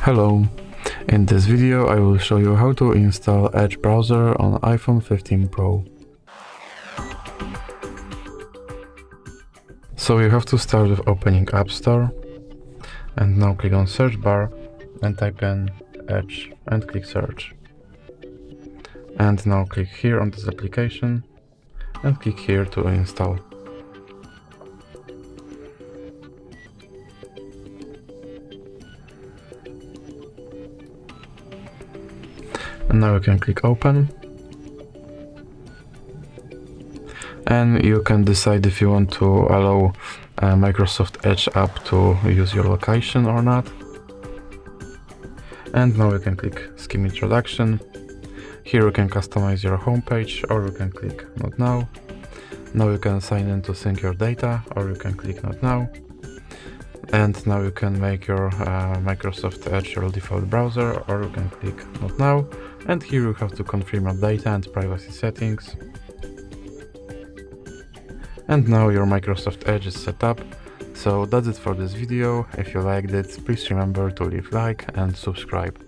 Hello, in this video I will show you how to install Edge browser on iPhone 15 Pro. So you have to start with opening App Store and now click on search bar and type in Edge and click search. And now click here on this application and click here to install. And now you can click open, and you can decide if you want to allow Microsoft Edge app to use your location or not. And now you can click skip introduction. Here you can customize your homepage, or you can click not now. Now you can sign in to sync your data, or you can click not now. And now you can make your Microsoft Edge your default browser, or you can click not now. And here you have to confirm your data and privacy settings. And now your Microsoft Edge is set up. So that's it for this video. If you liked it, please remember to leave like and subscribe.